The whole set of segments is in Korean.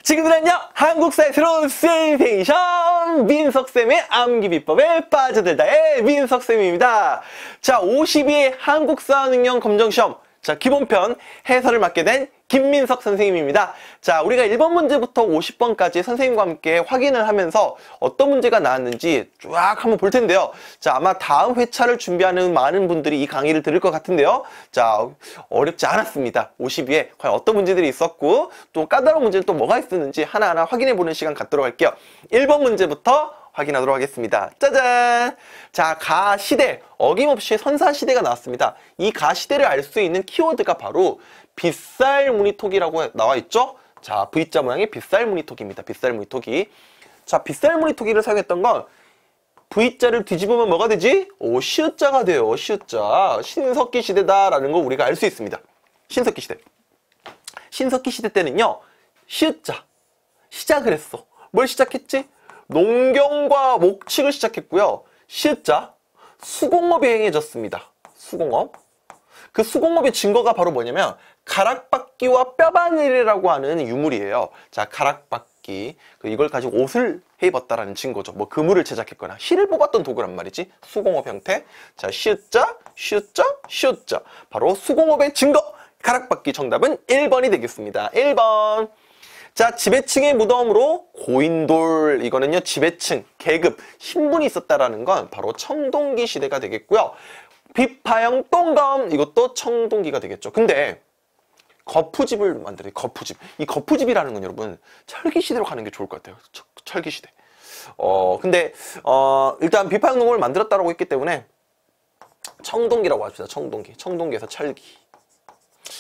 지금은요 한국사의 새로운 센세이션 민석쌤의 암기비법에 빠져들다의 민석쌤입니다. 자, 52회 한국사 능력 검정시험 기본편 해설을 맡게 된 김민석 선생님입니다. 자, 우리가 1번 문제부터 50번까지 선생님과 함께 확인을 하면서 어떤 문제가 나왔는지 쫙 한번 볼 텐데요. 자, 아마 다음 회차를 준비하는 많은 분들이 이 강의를 들을 것 같은데요. 자, 어렵지 않았습니다. 52회 과연 어떤 문제들이 있었고 또 까다로운 문제는 또 뭐가 있었는지 하나하나 확인해보는 시간 갖도록 할게요. 1번 문제부터 확인하도록 하겠습니다. 짜잔! 자, 가시대, 어김없이 선사시대가 나왔습니다. 이 가시대를 알 수 있는 키워드가 바로 빗살무늬토기라고 나와 있죠? 자, V자 모양의 빗살무늬토기입니다. 빗살무늬토기. 자, 빗살무늬토기를 사용했던 건 V자를 뒤집으면 뭐가 되지? 오, 시읒자가 돼요. 시읒자. 신석기 시대다라는 걸 우리가 알 수 있습니다. 신석기 시대. 신석기 시대 때는요, 시읒자. 시작을 했어. 뭘 시작했지? 농경과 목축을 시작했고요. 시읒자. 수공업이 행해졌습니다. 수공업. 그 수공업의 증거가 바로 뭐냐면 가락바퀴와 뼈바늘이라고 하는 유물이에요. 자, 가락바퀴. 이걸 가지고 옷을 해 입었다라는 증거죠. 뭐 그물을 제작했거나 실을 뽑았던 도구란 말이지. 수공업 형태. 자, 시읒자, 시읒자, 시읒자. 바로 수공업의 증거. 가락바퀴. 정답은 1번이 되겠습니다. 1번. 자, 지배층의 무덤으로 고인돌. 이거는요, 지배층, 계급, 신분이 있었다라는 건 바로 청동기 시대가 되겠고요. 비파형 똥검. 이것도 청동기가 되겠죠. 근데 거푸집을 만들어요. 거푸집. 이 거푸집이라는 건 여러분 철기 시대로 가는 게 좋을 것 같아요. 철기 시대. 근데 일단 비파형 똥검을 만들었다라고 했기 때문에 청동기라고 합시다. 청동기. 청동기에서 철기.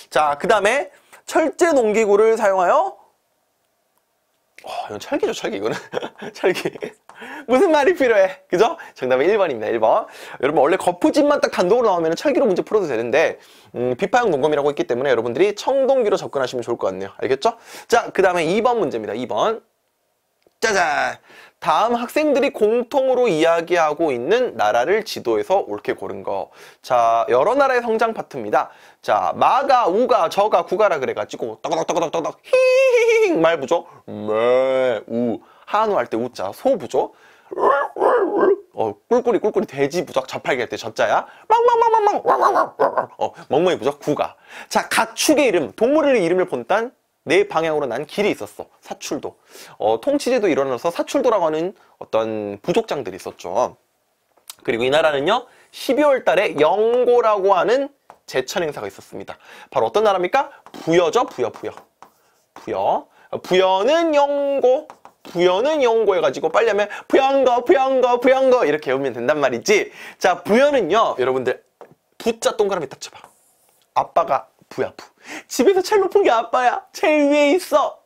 자, 그 다음에 철제 농기구를 사용하여 이건 철기죠, 철기. 이거는 철기. 무슨 말이 필요해? 그죠? 정답은 1번입니다. 1번. 여러분, 원래 거푸집만 딱 단독으로 나오면 철기로 문제 풀어도 되는데 비파형 농검이라고 했기 때문에 여러분들이 청동기로 접근하시면 좋을 것 같네요. 알겠죠? 자, 그 다음에 2번 문제입니다. 2번. 짜잔! 다음 학생들이 공통으로 이야기하고 있는 나라를 지도에서 옳게 고른 거. 자, 여러 나라의 성장 파트입니다. 자, 마가, 우가, 저가, 구가라 그래가지고 떠덕떠덕떠덕 히히히히 말부죠. 매, 우. 한우 할 때 우자. 소부죠. 꿀꿀이 꿀꿀이 돼지 부적. 저팔기 할 때 저자야. 망망망망망. 멍멍이 부적. 구가. 자, 가축의 이름, 동물의 이름을 본딴 네 방향으로 난 길이 있었어. 사출도. 통치제도 일어나서 사출도라고 하는 어떤 부족장들이 있었죠. 그리고 이 나라는요, 12월 달에 영고라고 하는 제천 행사가 있었습니다. 바로 어떤 나라입니까? 부여죠, 부여, 부여. 부여. 부여는 영고. 부여는 영고 해가지고 빨리 하면 부영거, 부영거, 부영거 이렇게 외우면 된단 말이지. 자, 부여는요, 여러분들 부자 동그라미 딱 쳐봐. 아빠가 부야, 부. 집에서 제일 높은 게 아빠야. 제일 위에 있어.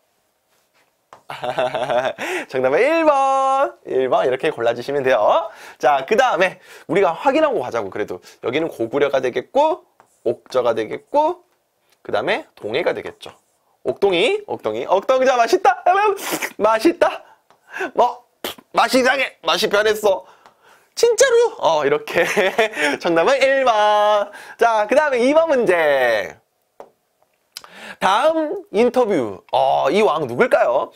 정답은 1번. 1번 이렇게 골라주시면 돼요. 자, 그 다음에 우리가 확인하고 가자고. 그래도 여기는 고구려가 되겠고 옥저가 되겠고 그 다음에 동해가 되겠죠. 옥동이, 옥동이, 옥동자 맛있다. 맛있다. 뭐 맛이 이상해. 맛이 변했어. 진짜로? 이렇게. 정답은 1번. 자, 그 다음에 2번 문제. 다음 인터뷰. 이 왕 누굴까요?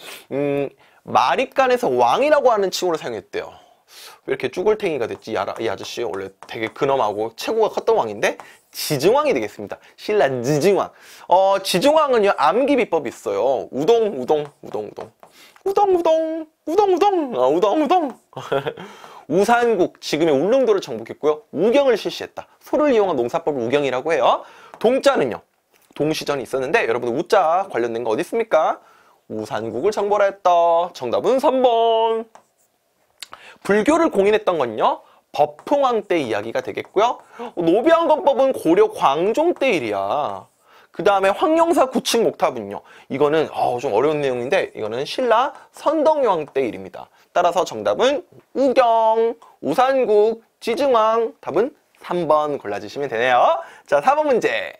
마립간에서 왕이라고 하는 칭호를 사용했대요. 왜 이렇게 쭈글탱이가 됐지? 이 아저씨 원래 되게 근엄하고 체구가 컸던 왕인데 지증왕이 되겠습니다. 신라 지증왕. 지증왕은요, 암기 비법이 있어요. 우동, 우동, 우동, 우동. 우동, 우동, 우동, 우동. 우동, 우동. 우산국, 지금의 울릉도를 정복했고요. 우경을 실시했다. 소를 이용한 농사법을 우경이라고 해요. 동자는요, 동시전이 있었는데 여러분 우자 관련된 거 어디 있습니까? 우산국을 정벌 했다. 정답은 3번. 불교를 공인했던 건요, 법흥왕 때 이야기가 되겠고요. 노비왕건법은 고려 광종 때 일이야. 그 다음에 황룡사 구층 목탑은요, 이거는 좀 어려운 내용인데 이거는 신라 선덕여왕 때 일입니다. 따라서 정답은 우경, 우산국, 지증왕. 답은 3번 골라주시면 되네요. 자, 4번 문제.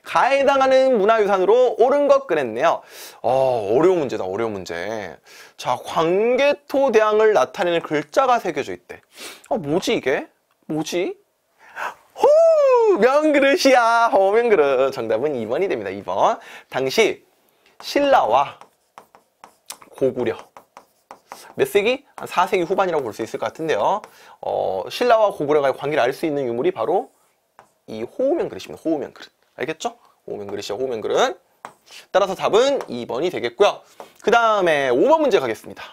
가에 해당하는 문화유산으로 옳은 것 그랬네요. 어려운 문제다, 어려운 문제. 자, 광개토대왕을 나타내는 글자가 새겨져 있대. 뭐지 이게? 뭐지? 호! 명그릇이야. 명그릇. 정답은 2번이 됩니다. 2번. 당시 신라와 고구려. 몇 세기? 한 4세기 후반이라고 볼 수 있을 것 같은데요. 신라와 고구려가 관계를 알 수 있는 유물이 바로 이 호우면 그릇입니다. 호우면 그릇. 알겠죠? 호우면 그릇이야, 호우면 그릇. 따라서 답은 2번이 되겠고요. 그 다음에 5번 문제 가겠습니다.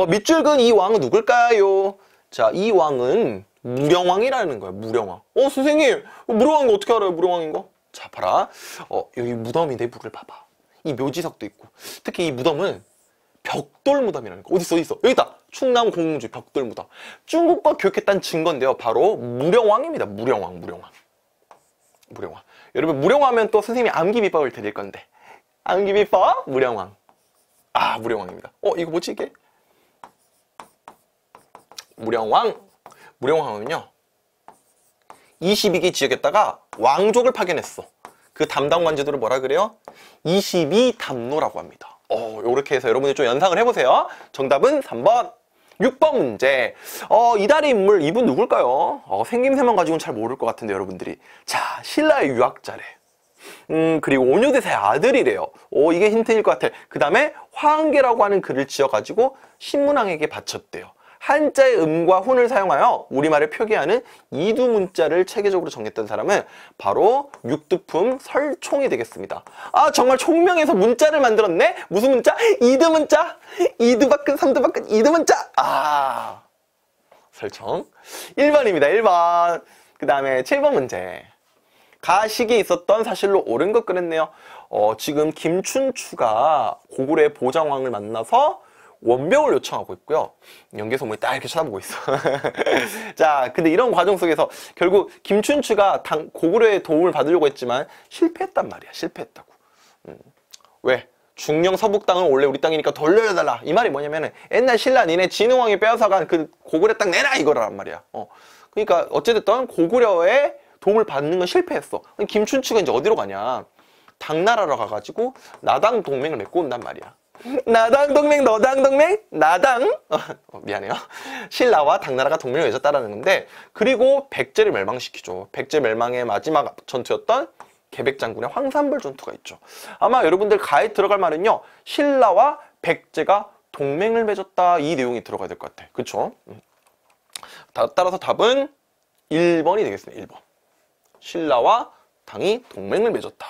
밑줄 이 왕은 누굴까요? 자, 이 왕은 무령왕이라는 거예요. 무령왕. 선생님, 무령왕인 거 어떻게 알아요? 무령왕인 거? 자, 봐라. 여기 무덤인데 물을 봐봐. 이 묘지석도 있고. 특히 이 무덤은 벽돌 무덤이라는 거. 어디 있어? 여기 있다. 충남 공주 벽돌 무덤. 중국과 교육했다는 증거인데요. 바로 무령왕입니다. 무령왕. 여러분, 무령하면 또 선생님이 암기비법을 드릴 건데. 암기비법 무령왕. 무령왕입니다. 이거 뭐지 이게? 무령왕은요 22개 지역에다가 왕족을 파견했어. 그 담당 관제도를 뭐라 그래요? 22담노라고 합니다. 요렇게 해서 여러분이 좀 연상을 해보세요. 정답은 3번. 6번 문제. 이달의 인물, 이분 누굴까요? 생김새만 가지고는 잘 모를 것 같은데 여러분들이. 자, 신라의 유학자래. 그리고 온효대사의 아들이래요. 이게 힌트일 것 같아. 그 다음에 화한계라고 하는 글을 지어가지고 신문왕에게 바쳤대요. 한자의 음과 훈을 사용하여 우리말을 표기하는 이두문자를 체계적으로 정했던 사람은 바로 육두품 설총이 되겠습니다. 정말 총명해서 문자를 만들었네? 무슨 문자? 이두문자? 이두박근, 삼두박근, 이두문자! 설총. 1번입니다. 1번. 그 다음에 7번 문제. 가식이 있었던 사실로 옳은 것 그랬네요. 지금 김춘추가 고구려의 보장왕을 만나서 원병을 요청하고 있고요. 연개소문이 딱 이렇게 쳐다보고 있어. 자, 근데 이런 과정 속에서 결국 김춘추가 고구려의 도움을 받으려고 했지만 실패했단 말이야. 실패했다고. 왜? 중령 서북 땅은 원래 우리 땅이니까 돌려달라. 이 말이 뭐냐면은 옛날 신라 니네 진흥왕이 빼앗아간 그 고구려 땅 내놔 이거란 말이야. 그러니까 어찌됐든 고구려의 도움을 받는 건 실패했어. 김춘추가 이제 어디로 가냐? 당나라로 가가지고 나당 동맹을 맺고 온단 말이야. 나당 동맹, 너당 동맹, 나당. 미안해요. 신라와 당나라가 동맹을 맺었다라는 건데, 그리고 백제를 멸망시키죠. 백제 멸망의 마지막 전투였던 개백장군의 황산벌 전투가 있죠. 아마 여러분들 가에 들어갈 말은요, 신라와 백제가 동맹을 맺었다, 이 내용이 들어가야 될 것 같아. 그쵸? 따라서 답은 1번이 되겠습니다. 1번. 신라와 당이 동맹을 맺었다.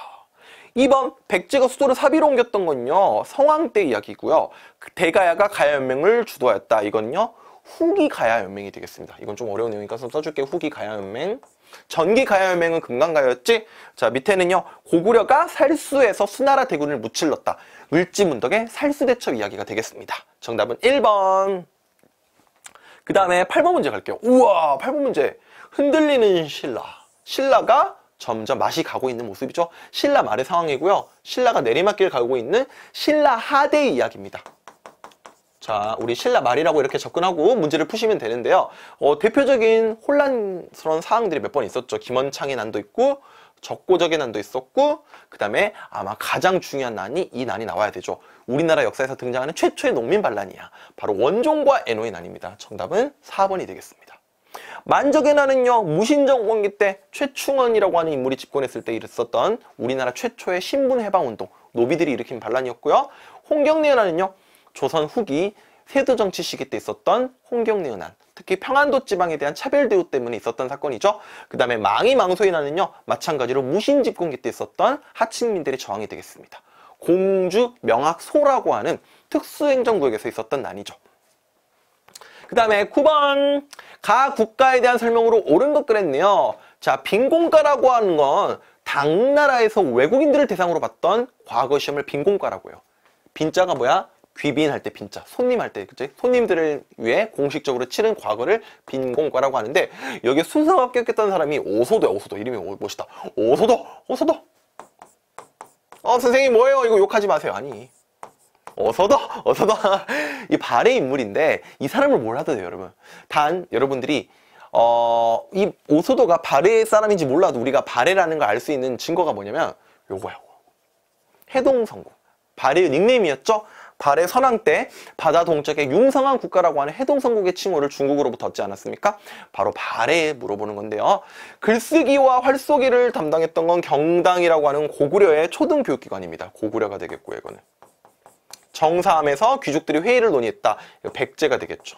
2번, 백제가 수도를 사비로 옮겼던 건요, 성왕 때 이야기고요. 대가야가 가야연맹을 주도하였다. 이건요, 후기 가야연맹이 되겠습니다. 이건 좀 어려운 내용이니까 써줄게요. 후기 가야연맹. 전기 가야연맹은 금강가였지. 자, 밑에는요, 고구려가 살수에서 수나라 대군을 무찔렀다. 을지문덕의 살수대첩 이야기가 되겠습니다. 정답은 1번. 그 다음에 8번 문제 갈게요. 우와, 8번 문제. 흔들리는 신라. 신라가 점점 맛이 가고 있는 모습이죠. 신라 말의 상황이고요. 신라가 내리막길 가고 있는 신라 하대의 이야기입니다. 자, 우리 신라 말이라고 이렇게 접근하고 문제를 푸시면 되는데요. 대표적인 혼란스러운 사항들이 몇 번 있었죠. 김원창의 난도 있고, 적고적의 난도 있었고, 그 다음에 아마 가장 중요한 난이 이 난이 나와야 되죠. 우리나라 역사에서 등장하는 최초의 농민 반란이야. 바로 원종과 애노의 난입니다. 정답은 4번이 되겠습니다. 만적의 난은요, 무신정권기 때 최충원이라고 하는 인물이 집권했을 때 있었던 우리나라 최초의 신분해방운동, 노비들이 일으킨 반란이었고요. 홍경래의 난은요, 조선 후기 세도정치 시기 때 있었던 홍경래의 난, 특히 평안도 지방에 대한 차별대우 때문에 있었던 사건이죠. 그 다음에 망이망소의 난은요, 마찬가지로 무신집권기 때 있었던 하층민들의 저항이 되겠습니다. 공주 명학소라고 하는 특수행정구역에서 있었던 난이죠. 그 다음에 9번, 가 국가에 대한 설명으로 옳은 것 그랬네요. 자, 빈공가라고 하는 건 당나라에서 외국인들을 대상으로 봤던 과거 시험을 빈공가라고 해요. 빈자가 뭐야? 귀빈할 때 빈자, 손님할 때, 그치? 손님들을 위해 공식적으로 치른 과거를 빈공과라고 하는데, 여기에 순서가 합격했던 사람이 오소도야. 오소도. 이름이 멋있다. 오소도! 오소도! 선생님 뭐예요? 이거 욕하지 마세요. 아니, 어서도 이 발의 인물인데 이 사람을 몰라도 돼요, 여러분. 단 여러분들이 이 오소도가 발의 사람인지 몰라도 우리가 발해라는 걸 알 수 있는 증거가 뭐냐면 요거야. 해동성국. 발해의 닉네임이었죠. 발해 선왕 때 바다 동쪽의 융성한 국가라고 하는 해동성국의 칭호를 중국으로부터 얻지 않았습니까? 바로 발해에 물어보는 건데요. 글쓰기와 활쏘기를 담당했던 건 경당이라고 하는 고구려의 초등교육기관입니다. 고구려가 되겠고요, 이거는. 정사함에서 귀족들이 회의를 논의했다. 이거 백제가 되겠죠.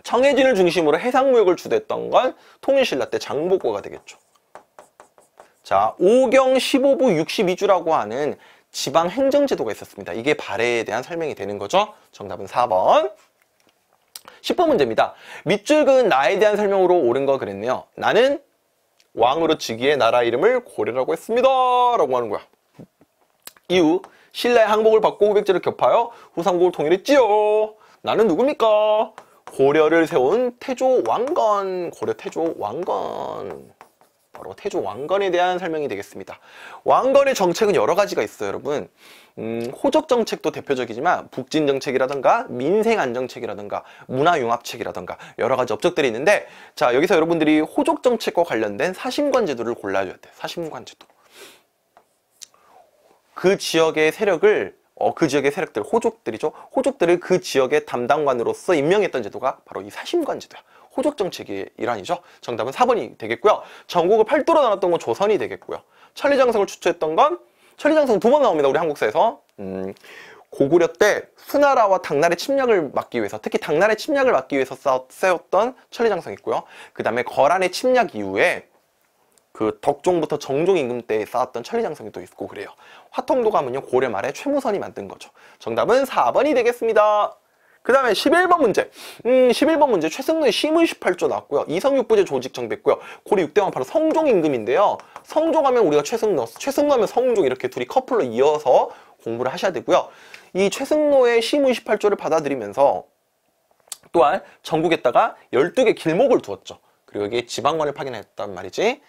청해진을 중심으로 해상무역을 주도했던 건 통일신라 때 장보고가 되겠죠. 자, 오경 15부 62주라고 하는 지방행정제도가 있었습니다. 이게 발해에 대한 설명이 되는 거죠. 정답은 4번. 10번 문제입니다. 밑줄 그은 나에 대한 설명으로 옳은 거 그랬네요. 나는 왕으로 즉위해 나라 이름을 고려라고 했습니다. 라고 하는 거야. 이후 신라의 항복을 받고 후백제를 격파하여 후삼국을 통일했지요. 나는 누굽니까? 고려를 세운 태조 왕건. 고려 태조 왕건. 바로 태조 왕건에 대한 설명이 되겠습니다. 왕건의 정책은 여러 가지가 있어요, 여러분. 호적 정책도 대표적이지만 북진 정책이라든가 민생 안정책이라든가 문화융합책이라든가 여러 가지 업적들이 있는데, 자, 여기서 여러분들이 호적 정책과 관련된 사심관 제도를 골라줘야 돼요. 사심관 제도. 그 지역의 세력을 그 지역의 세력들, 호족들이죠. 호족들을 그 지역의 담당관으로서 임명했던 제도가 바로 이 사심관 제도야. 호족 정책의 일환이죠. 정답은 4번이 되겠고요. 전국을 팔도로 나눴던 건 조선이 되겠고요. 천리장성을 주최했던 건 천리장성 2번 나옵니다. 우리 한국사에서. 고구려 때 수나라와 당나라의 침략을 막기 위해서, 특히 당나라의 침략을 막기 위해서 세웠던 천리장성이 있고요. 그 다음에 거란의 침략 이후에 그 덕종부터 정종 임금 때 쌓았던 천리장성이 또 있고 그래요. 화통도감은요, 고려 말에 최무선이 만든 거죠. 정답은 4번이 되겠습니다. 그 다음에 11번 문제. 11번 문제 최승로의 시문 18조 나왔고요. 이성육부제 조직 정비했고요. 고려 6대왕 바로 성종 임금인데요. 성종하면 우리가 최승로, 최승로하면 성종, 이렇게 둘이 커플로 이어서 공부를 하셔야 되고요. 이 최승로의 시문 18조를 받아들이면서 또한 전국에다가 12개 길목을 두었죠. 그리고 여기에 지방관을 파견했단 말이지.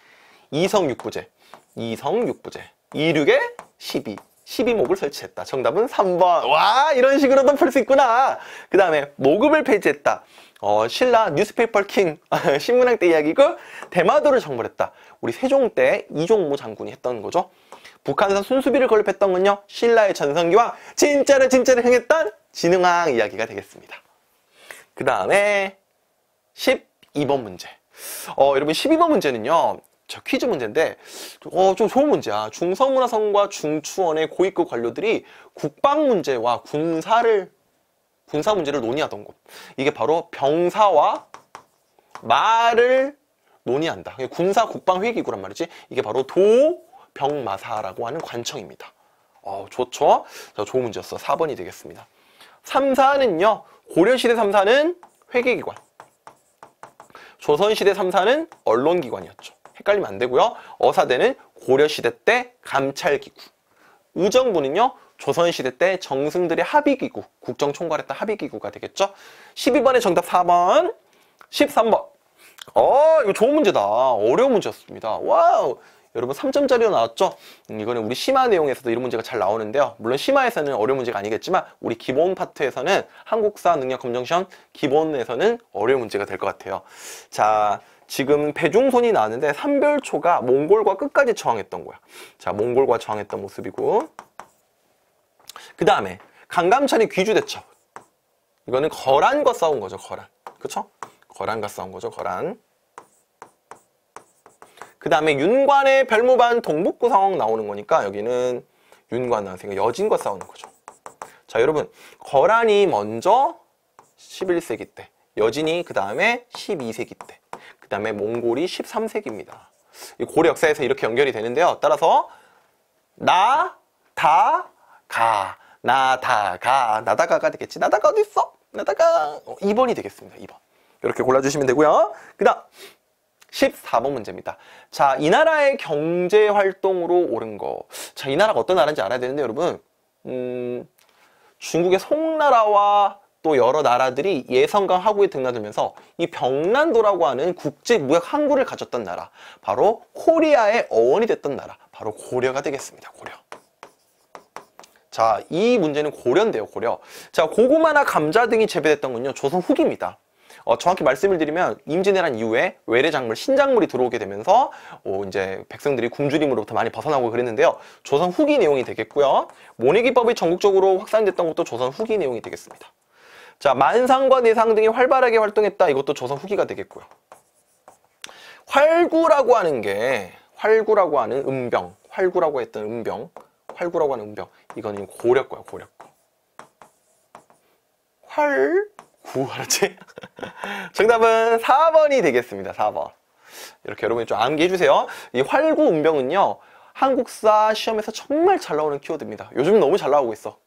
이성육부제, 이성육부제, 이륙에 12목을 설치했다. 정답은 3번. 와, 이런 식으로도 풀 수 있구나. 그 다음에 모급을 폐지했다. 신라 뉴스페이퍼 킹 신문학 때 이야기고, 대마도를 정벌했다. 우리 세종 때 이종무 장군이 했던 거죠. 북한산 순수비를 건립했던 건요, 신라의 전성기왕, 진짜를 행했던 진흥왕 이야기가 되겠습니다. 그 다음에 12번 문제. 여러분 12번 문제는요, 저 퀴즈 문제인데 좀 좋은 문제야. 중서문화성과 중추원의 고위급 관료들이 국방 문제와 군사 문제를 논의하던 곳. 이게 바로 병사와 말을 논의한다. 군사 국방 회기구란 말이지. 이게 바로 도병마사라고 하는 관청입니다. 좋죠? 자, 좋은 문제였어. 4번이 되겠습니다. 3사는요, 고려시대 3사는 회계기관, 조선시대 3사는 언론기관이었죠. 헷갈리면 안 되고요. 어사대는 고려시대 때 감찰기구, 의정부는요, 조선시대 때 정승들의 합의기구, 국정총괄했던 합의기구가 되겠죠. 12번의 정답 4번. 13번. 이거 좋은 문제다. 어려운 문제였습니다. 와우. 여러분 3점짜리로 나왔죠? 이거는 우리 심화 내용에서도 이런 문제가 잘 나오는데요. 물론 심화에서는 어려운 문제가 아니겠지만 우리 기본 파트에서는 한국사 능력 검정시험 기본에서는 어려운 문제가 될 것 같아요. 자, 지금 배중손이 나왔는데 삼별초가 몽골과 끝까지 저항했던 거야. 자, 몽골과 저항했던 모습이고, 그 다음에 강감찬이 귀주대첩. 이거는 거란과 싸운 거죠. 거란. 그쵸? 거란과 싸운 거죠. 거란. 그 다음에 윤관의 별무반 동북구성 나오는 거니까 여기는 윤관 나왔으니까 여진과 싸우는 거죠. 자, 여러분 거란이 먼저 11세기 때, 여진이 그 다음에 12세기 때, 그 다음에 몽골이 13세기입니다. 고려 역사에서 이렇게 연결이 되는데요. 따라서 나다가, 나다가가 되겠지. 나다가 어디 있어? 나다가 2번이 되겠습니다. 2번. 이렇게 골라주시면 되고요. 그 다음 14번 문제입니다. 자, 이 나라의 경제활동으로 옳은 거. 자, 이 나라가 어떤 나라인지 알아야 되는데, 여러분, 중국의 송나라와 또 여러 나라들이 예성강 하구에 등나들면서 이 병난도라고 하는 국제무역 항구를 가졌던 나라, 바로 코리아의 어원이 됐던 나라, 바로 고려가 되겠습니다. 고려. 자, 이 문제는 고려인데요. 고려. 자, 고구마나 감자 등이 재배됐던 건요, 조선 후기입니다. 정확히 말씀을 드리면 임진왜란 이후에 외래작물, 신작물이 들어오게 되면서 이제 백성들이 굶주림으로부터 많이 벗어나고 그랬는데요. 조선 후기 내용이 되겠고요. 모내기법이 전국적으로 확산됐던 것도 조선 후기 내용이 되겠습니다. 자, 만상과 내상 등이 활발하게 활동했다. 이것도 조선 후기가 되겠고요. 활구라고 하는 게, 활구라고 하는 음병, 활구라고 했던 음병, 활구라고 하는 운병. 이거는 고려 거야, 고려 거. 활구, 알았지? 정답은 4번이 되겠습니다. 4번. 이렇게 여러분이 좀 암기해 주세요. 이 활구 운병은요, 한국사 시험에서 정말 잘 나오는 키워드입니다. 요즘 너무 잘 나오고 있어.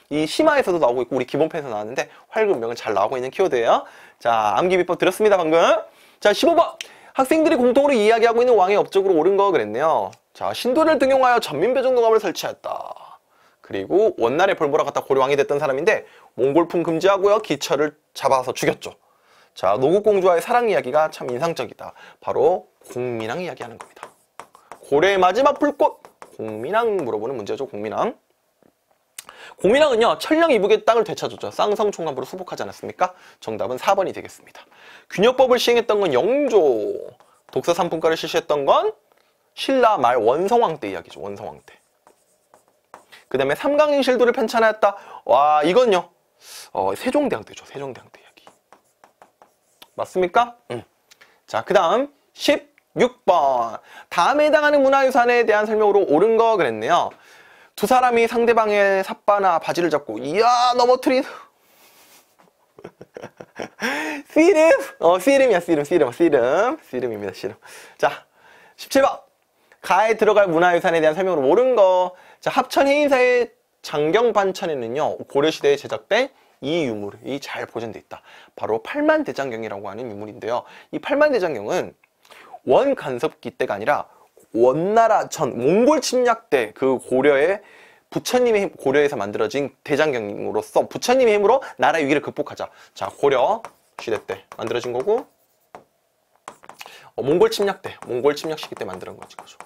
이 심화에서도 나오고 있고 우리 기본편에서 나왔는데 활구 운병은 잘 나오고 있는 키워드예요. 자, 암기 비법 들었습니다, 방금. 자, 15번. 학생들이 공통으로 이야기하고 있는 왕의 업적으로 옳은 거 그랬네요. 자, 신도를 등용하여 전민배정동함을 설치했다. 그리고 원난의 볼모라 갖다 고려왕이 됐던 사람인데 몽골풍 금지하고요, 기철을 잡아서 죽였죠. 자, 노국공주와의 사랑 이야기가 참 인상적이다. 바로 공민왕 이야기하는 겁니다. 고려의 마지막 불꽃, 공민왕 물어보는 문제죠. 공민왕. 공민왕은요, 천령 이북의 땅을 되찾았죠. 쌍성 총감부로 수복하지 않았습니까? 정답은 4번이 되겠습니다. 균역법을 시행했던 건 영조, 독서 삼품가를 실시했던 건 신라 말 원성왕 때 이야기죠. 원성왕 때. 그 다음에 삼강인 실도를 편찬하였다. 와, 이건요, 세종대왕 때죠. 세종대왕 때 이야기. 맞습니까? 자, 그 다음 16번. 다음에 해당하는 문화유산에 대한 설명으로 옳은 거 그랬네요. 두 사람이 상대방의 삿바나 바지를 잡고 이야 넘어뜨린 씨름. 씨름이야, 씨름입니다, 씨름. 자, 17번. 가에 들어갈 문화유산에 대한 설명으로 옳은 거. 자, 합천 해인사의 장경반천에는요, 고려시대에 제작된 이 유물이 잘 보존돼 있다. 바로 팔만대장경이라고 하는 유물인데요. 이 팔만대장경은 원간섭기 때가 아니라 원나라 전 몽골 침략 때 그 고려의 부처님의 힘, 고려에서 만들어진 대장경으로서 부처님의 힘으로 나라 위기를 극복하자. 자, 고려 시대 때 만들어진 거고, 몽골 침략 때, 몽골 침략 시기 때 만들어진 거죠.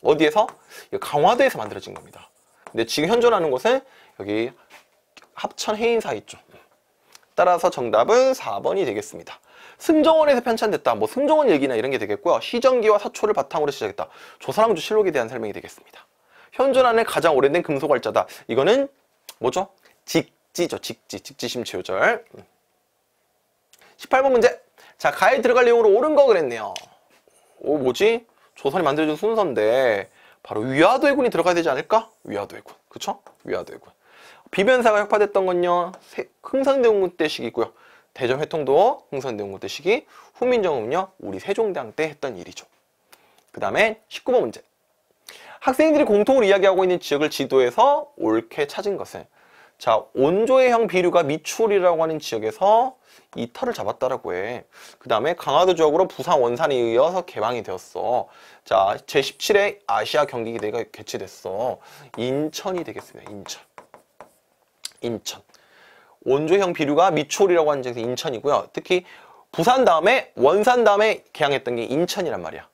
어디에서? 강화도에서 만들어진 겁니다. 근데 지금 현존하는 곳은 여기 합천 해인사 있죠. 따라서 정답은 4번이 되겠습니다. 승정원에서 편찬됐다. 뭐 승정원 얘기나 이런 게 되겠고요. 시정기와 사초를 바탕으로 시작했다. 조선왕조 실록에 대한 설명이 되겠습니다. 현존하는 가장 오래된 금속활자다. 이거는 뭐죠? 직지죠. 직지심체요절. 18번 문제. 자, 가에 들어갈 내용으로 옳은 거 그랬네요. 뭐지? 조선이 만들어준 순서인데 바로 위화도해군이 들어가야 되지 않을까? 위화도해군. 그쵸? 위화도해군. 비변사가 혁파됐던 건요, 흥선대원군 때 시기고요. 대전회통도 흥선대원군 때 시기, 후민정음은요, 우리 세종대왕 때 했던 일이죠. 그 다음에 19번 문제. 학생들이 공통으로 이야기하고 있는 지역을 지도에서 옳게 찾은 것은, 자, 온조해형 비류가 미추홀이라고 하는 지역에서 이 터를 잡았다라고 해. 그 다음에 강화도 지역으로 부산 원산에 이어서 개방이 되었어. 자, 제17회 아시아 경기대회가 개최됐어. 인천이 되겠습니다. 인천. 온조형 비류가 미추홀이라고 하는 지역에서 인천이고요. 특히 부산 다음에 원산 다음에 개항했던 게 인천이란 말이야.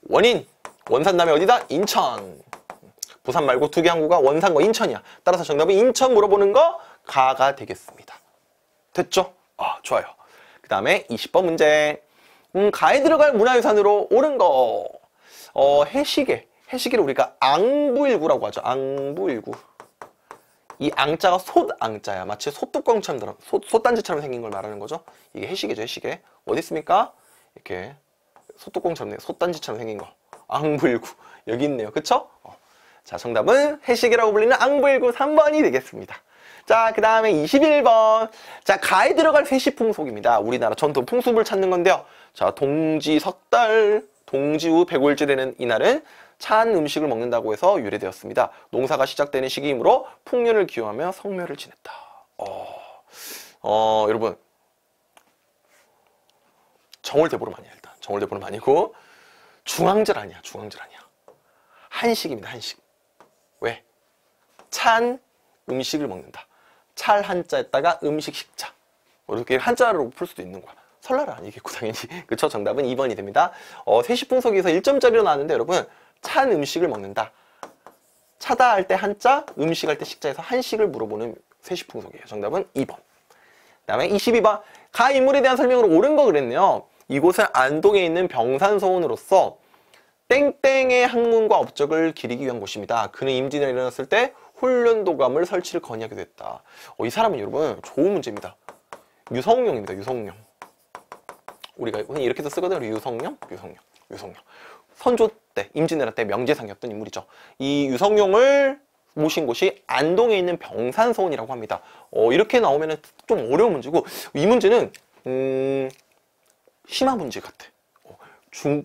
원인, 원산 다음에 어디다? 인천. 부산 말고 두 개 항구가 원산과 인천이야. 따라서 정답은 인천 물어보는 거 가가 되겠습니다. 됐죠? 좋아요. 그 다음에 20번 문제. 가에 들어갈 문화유산으로 옳은 거. 해시계를 우리가 앙부일구라고 하죠. 앙부일구. 이 앙자가 솥앙자야. 마치 솥뚜껑처럼 솥단지처럼 생긴 걸 말하는 거죠. 이게 해시계죠, 해시계. 어디 있습니까? 이렇게 솥뚜껑처럼 솥단지처럼 생긴 거. 앙부일구. 여기 있네요. 그쵸? 자, 정답은 해시계라고 불리는 앙부일구 3번이 되겠습니다. 자, 그 다음에 21번. 자, 가에 들어갈 세시풍속입니다. 우리나라 전통 풍습을 찾는 건데요. 자, 동지 석달, 동지 후 105일째 되는 이날은 찬 음식을 먹는다고 해서 유래되었습니다. 농사가 시작되는 시기이므로 풍년을 기원하며 성묘를 지냈다. 여러분, 정월대보름 아니야. 일단 정월대보름 아니고 중앙절 아니야. 한식입니다. 한식. 왜? 찬 음식을 먹는다. 찰 한자에다가 음식 식자. 이렇게 한자로 풀 수도 있는 거야. 설날은 아니겠고 당연히. 그쵸? 정답은 2번이 됩니다. 세시풍속에서 1점짜리로 나왔는데 여러분, 찬 음식을 먹는다. 차다 할 때 한자, 음식 할 때 식자에서 한식을 물어보는 세시풍속이에요. 정답은 2번. 그 다음에 22번. 가 인물에 대한 설명으로 옳은 거 그랬네요. 이곳은 안동에 있는 병산서원으로서 땡땡의 학문과 업적을 기리기 위한 곳입니다. 그는 임진왜란이 일어났을 때 훈련도감을 설치를 건의하게 됐다. 이 사람은 여러분 좋은 문제입니다. 유성룡입니다. 유성룡. 우리가 흔히 이렇게 해서 쓰거든요. 유성룡. 선조 때, 임진왜란 때 명재상이었던 인물이죠. 이 유성룡을 모신 곳이 안동에 있는 병산서원이라고 합니다. 이렇게 나오면 좀 어려운 문제고, 이 문제는 심화 문제 같아.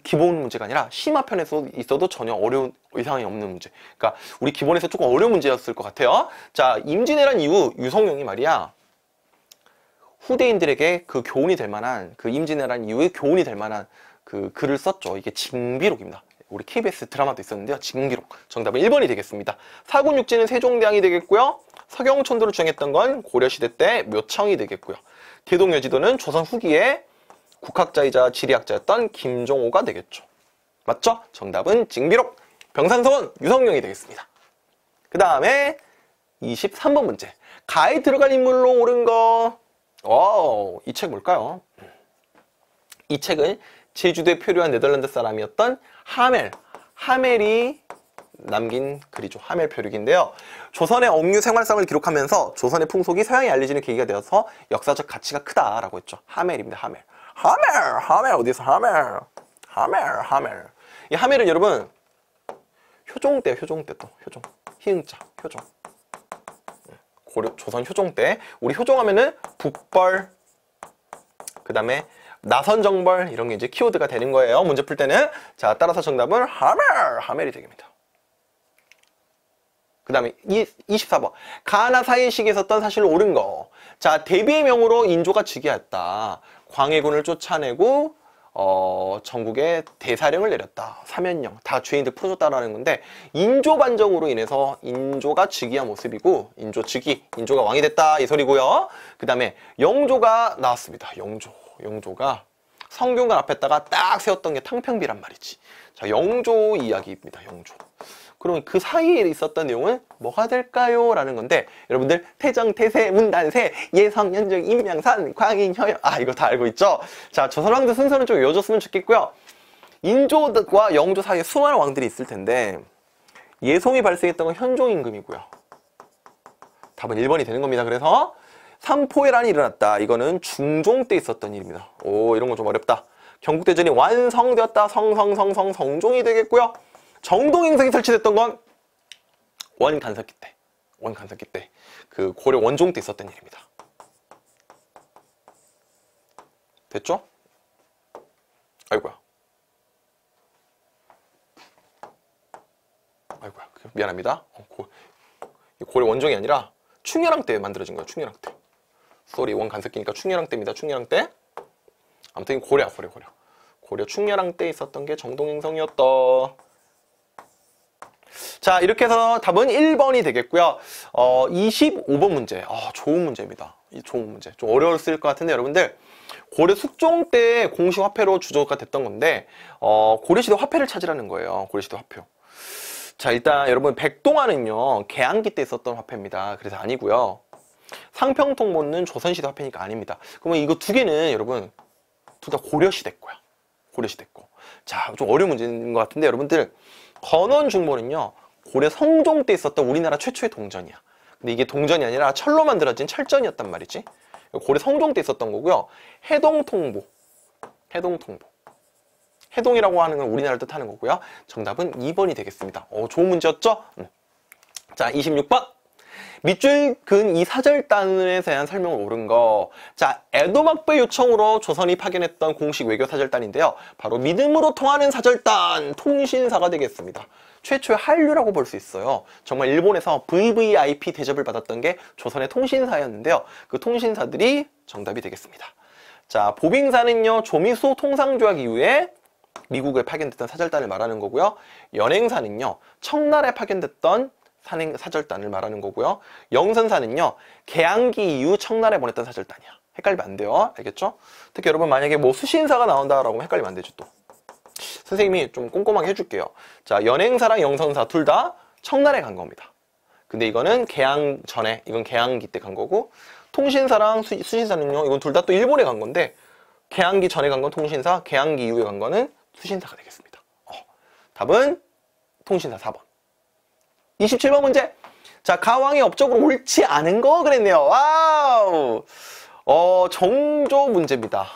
기본 문제가 아니라 심화편에서 있어도 전혀 어려운 이상이 없는 문제. 그러니까 우리 기본에서 조금 어려운 문제였을 것 같아요. 자, 임진왜란 이후 유성룡이 말이야, 후대인들에게 그 교훈이 될 만한, 그 임진왜란 이후에 교훈이 될 만한 그 글을 썼죠. 이게 징비록입니다. 우리 KBS 드라마도 있었는데요. 징비록. 정답은 1번이 되겠습니다. 사군육지는 세종대왕이 되겠고요. 서경천도를 주장했던 건 고려시대 때 묘청이 되겠고요. 대동여지도는 조선 후기에 국학자이자 지리학자였던 김종호가 되겠죠. 맞죠? 정답은 징비록, 병산서원, 유성룡이 되겠습니다. 그 다음에 23번 문제. 가에 들어갈 인물로 옳은 거. 이 책 뭘까요? 이 책은 제주도에 표류한 네덜란드 사람이었던 하멜이 남긴 글이죠. 하멜 표류기인데요. 조선의 억류 생활상을 기록하면서 조선의 풍속이 서양에 알려지는 계기가 되어서 역사적 가치가 크다라고 했죠. 하멜입니다. 하멜 어디서 하멜. 이 하멜은 여러분 효종 때 또 효종 희응자 효종. 고려 조선 효종 때 우리 효종하면은 북벌, 그 다음에 나선정벌 이런 게 이제 키워드가 되는 거예요. 문제 풀 때는. 자, 따라서 정답은 하멜이 되겠습니다. 그 다음에 24번. 가나 사이식에 있었던 사실을 옳은 거. 자, 대비의 명으로 인조가 즉위했다. 광해군을 쫓아내고 전국에 대사령을 내렸다. 사면령. 다 죄인들 풀어줬다라는 건데, 인조 반정으로 인해서 인조가 즉위한 모습이고, 인조가 왕이 됐다 이 소리고요. 그 다음에 영조가 나왔습니다. 영조가 성균관 앞에다가 딱 세웠던 게 탕평비란 말이지. 자, 영조 이야기입니다. 영조. 그럼 그 사이에 있었던 내용은 뭐가 될까요? 라는 건데, 여러분들 태정, 태세, 문단세, 예성, 연정, 임명산, 광인, 효영, 이거 다 알고 있죠? 자, 조선왕조 순서는 좀 외워줬으면 좋겠고요. 인조와 영조 사이에 수많은 왕들이 있을 텐데, 예송이 발생했던 건 현종임금이고요. 답은 1번이 되는 겁니다. 그래서 삼포해란이 일어났다. 이거는 중종 때 있었던 일입니다. 이런 거 좀 어렵다. 경국대전이 완성되었다. 성종이 되겠고요. 정동행성이 설치됐던 건 원간석기 때 그 고려 원종 때 있었던 일입니다. 됐죠? 아이고야 미안합니다. 고려 원종이 아니라 충렬왕 때 만들어진 거예요. 충렬왕 때. 쏘리, 원간석기니까 충렬왕 때입니다. 충렬왕 때. 아무튼 고려 충렬왕 때 있었던 게 정동행성이었다. 자, 이렇게 해서 답은 1번이 되겠고요. 25번 문제. 좋은 문제입니다. 좋은 문제. 좀 어려웠을 것 같은데, 여러분들. 고려 숙종 때 공식 화폐로 주조가 됐던 건데, 고려시대 화폐를 찾으라는 거예요. 고려시대 화표. 자, 일단 여러분, 백동화는요, 개항기 때 있었던 화폐입니다. 그래서 아니고요. 상평통보는 조선시대 화폐니까 아닙니다. 그러면 이거 두 개는 여러분, 둘 다 고려시대 거야. 고려시대 거. 자, 좀 어려운 문제인 것 같은데, 여러분들. 건원중보는요, 고려 성종 때 있었던 우리나라 최초의 동전이야. 근데 이게 동전이 아니라 철로 만들어진 철전이었단 말이지. 고려 성종 때 있었던 거고요. 해동통보. 해동이라고 하는 건 우리나라를 뜻하는 거고요. 정답은 2번이 되겠습니다. 좋은 문제였죠? 자, 26번. 밑줄 근 이 사절단에 대한 설명을 옳은 거. 자, 에도막부의 요청으로 조선이 파견했던 공식 외교 사절단인데요. 바로 믿음으로 통하는 사절단, 통신사가 되겠습니다. 최초의 한류라고 볼 수 있어요. 정말 일본에서 VVIP 대접을 받았던 게 조선의 통신사였는데요. 그 통신사들이 정답이 되겠습니다. 자, 보빙사는요, 조미수 통상조약 이후에 미국에 파견됐던 사절단을 말하는 거고요. 연행사는요, 청나라에 파견됐던 사절단을 말하는 거고요. 영선사는요, 개항기 이후 청나라에 보냈던 사절단이야. 헷갈리면 안 돼요. 알겠죠? 특히 여러분 만약에 뭐 수신사가 나온다라고 하면 헷갈리면 안 되죠, 또. 선생님이 좀 꼼꼼하게 해줄게요. 자, 연행사랑 영선사 둘 다 청나라에 간 겁니다. 근데 이거는 개항 전에, 이건 개항기 때 간 거고, 통신사랑 수신사는요, 이건 둘 다 또 일본에 간 건데, 개항기 전에 간 건 통신사, 개항기 이후에 간 거는 수신사가 되겠습니다. 답은 통신사 4번. 27번 문제. 자, 가왕이 업적으로 옳지 않은 거 그랬네요. 와우! 정조 문제입니다.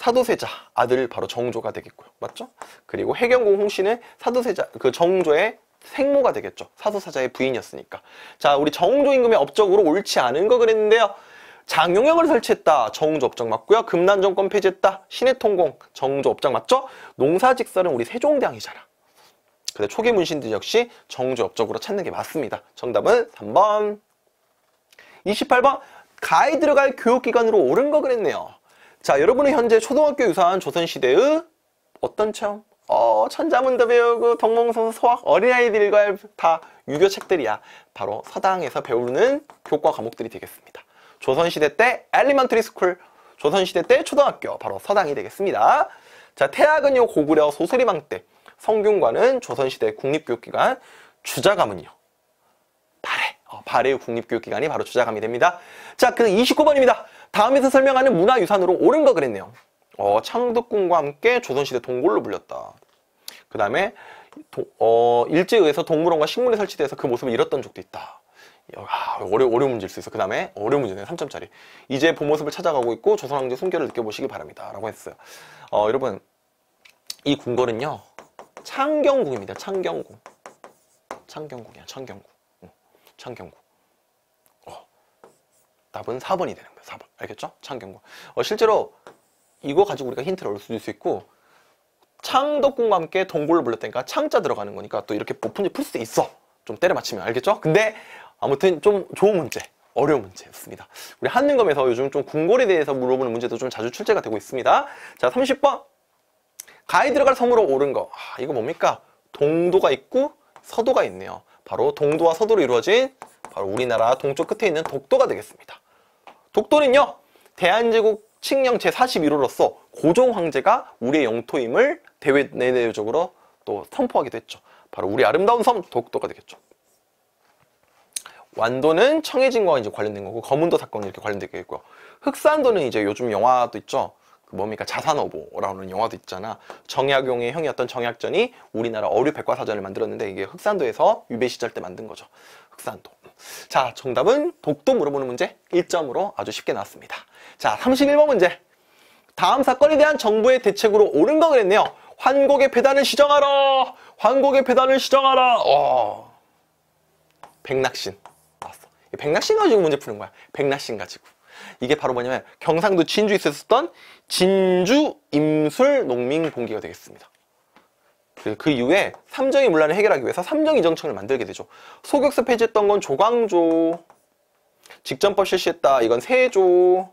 사도세자 아들 바로 정조가 되겠고요. 맞죠? 그리고 해경궁 홍씨는 사도세자 그 정조의 생모가 되겠죠. 사도사자의 부인이었으니까. 자, 우리 정조 임금의 업적으로 옳지 않은 거 그랬는데요. 장용영을 설치했다. 정조 업적 맞고요. 금난정권 폐지했다. 신해통공 정조 업적 맞죠? 농사직설은 우리 세종대왕이잖아. 그래서 초기 문신들 역시 정조 업적으로 찾는 게 맞습니다. 정답은 3번. 28번 가에 들어갈 교육기관으로 옳은 거 그랬네요. 자, 여러분은 현재 초등학교 유사한 조선시대의 어떤 체험? 천자문도 배우고 동몽성 소학 어린아이들과 다 유교 책들이야. 바로 서당에서 배우는 교과 과목들이 되겠습니다. 조선시대 때 엘리먼트리 스쿨, 조선시대 때 초등학교, 바로 서당이 되겠습니다. 자, 태학은요 고구려 소설이방 때, 성균관은 조선시대 국립교육기관, 주자감은요 발해의 국립교육기관이 바로 주자감이 됩니다. 자, 그 29번입니다. 다음에서 설명하는 문화유산으로 옳은 거 그랬네요. 창덕궁과 함께 조선시대 동굴로 불렸다. 그 다음에 일제에 의해서 동물원과 식물이 설치돼서 그 모습을 잃었던 적도 있다. 어려운 문제일 수 있어. 그 다음에 어려운 문제네요. 3점짜리. 이제 본 모습을 찾아가고 있고 조선왕조의 숨결을 느껴보시기 바랍니다. 라고 했어요. 여러분, 이 궁궐은요 창경궁입니다. 창경궁. 창경궁이야. 창경궁. 창경궁. 답은 4번이 되는 거예요. 4번. 알겠죠? 창경궁. 실제로 이거 가지고 우리가 힌트를 얻을 수 있고, 창덕궁과 함께 동굴을 불렀다니까 창자 들어가는 거니까 또 이렇게 못 풀 수 있어. 좀 때려 맞히면. 알겠죠? 근데 아무튼 좀 좋은 문제, 어려운 문제였습니다. 우리 한능검에서 요즘 좀 궁궐에 대해서 물어보는 문제도 좀 자주 출제가 되고 있습니다. 자, 30번. 가에 들어갈 섬으로 옳은 거. 이거 뭡니까? 동도가 있고 서도가 있네요. 바로 동도와 서도로 이루어진 바로 우리나라 동쪽 끝에 있는 독도가 되겠습니다. 독도는요, 대한제국 칙령 제41호로서 고종 황제가 우리의 영토임을 대외 내외적으로 또 선포하기도 했죠. 바로 우리 아름다운 섬 독도가 되겠죠. 완도는 청해진과 이제 관련된 거고, 거문도 사건 이렇게 관련되게 있고요. 흑산도는 이제 요즘 영화도 있죠. 그 뭡니까? 자산어보라는 영화도 있잖아. 정약용의 형이었던 정약전이 우리나라 어류 백과사전을 만들었는데 이게 흑산도에서 유배 시절 때 만든 거죠. 흑산도. 자, 정답은 독도 물어보는 문제 1점으로 아주 쉽게 나왔습니다. 자, 31번 문제. 다음 사건에 대한 정부의 대책으로 옳은 거 그랬네요. 환곡의 폐단을 시정하라. 환곡의 폐단을 시정하라. 백낙신. 나왔어. 백낙신 가지고 문제 푸는 거야. 백낙신 가지고. 이게 바로 뭐냐면 경상도 진주에 있었던 진주 임술 농민봉기가 되겠습니다. 그 이후에 삼정의 문란을 해결하기 위해서 삼정이정청을 만들게 되죠. 소격서 폐지했던 건 조광조, 직전법 실시했다. 이건 세조.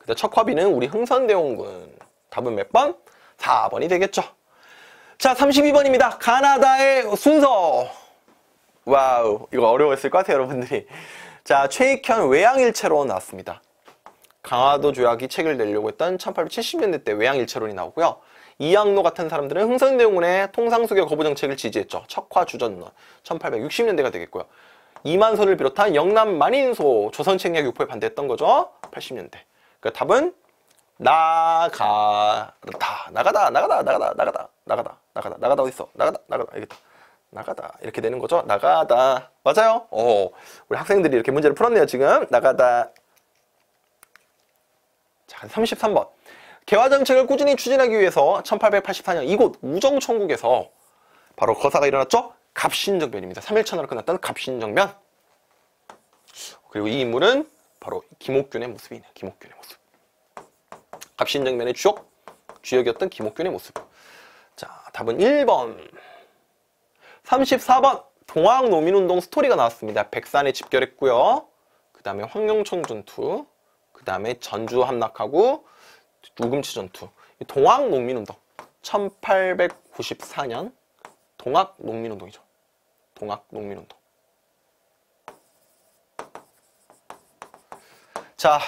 그다음 척화비는 우리 흥선대원군. 답은 몇 번? 4번이 되겠죠. 자, 32번입니다. 가나다의 순서. 와우, 이거 어려웠을 것 같아요, 여러분들이. 자, 최익현 외양일체론 나왔습니다. 강화도 조약이 책을 내려고 했던 1870년대 때 외양일체론이 나오고요. 이양로 같은 사람들은 흥선대원군의 통상수교 거부 정책을 지지했죠. 척화주전론 1860년대가 되겠고요. 이만소를 비롯한 영남 만인소 조선책략 유포에 반대했던 거죠. 80년대. 그 답은 나가다 어딨어? 나가다 알겠다. 나가다 이렇게 되는 거죠. 나가다. 맞아요. 우리 학생들이 이렇게 문제를 풀었네요. 지금 나가다. 자, 33번. 개화정책을 꾸준히 추진하기 위해서 1884년 이곳 우정천국에서 바로 거사가 일어났죠. 갑신정변입니다. 3.1천하로 끝났던 갑신정변. 그리고 이 인물은 바로 김옥균의 모습이네요. 김옥균의 모습. 갑신정변의 주역이었던 김옥균의 모습. 자, 답은 1번. 34번. 동학노민운동 스토리가 나왔습니다. 백산에 집결했고요. 그 다음에 황룡청 전투. 그 다음에 전주 함락하고 우금치 전투. 동학농민운동 1894년 동학농민운동이죠. 동학농민운동. 자,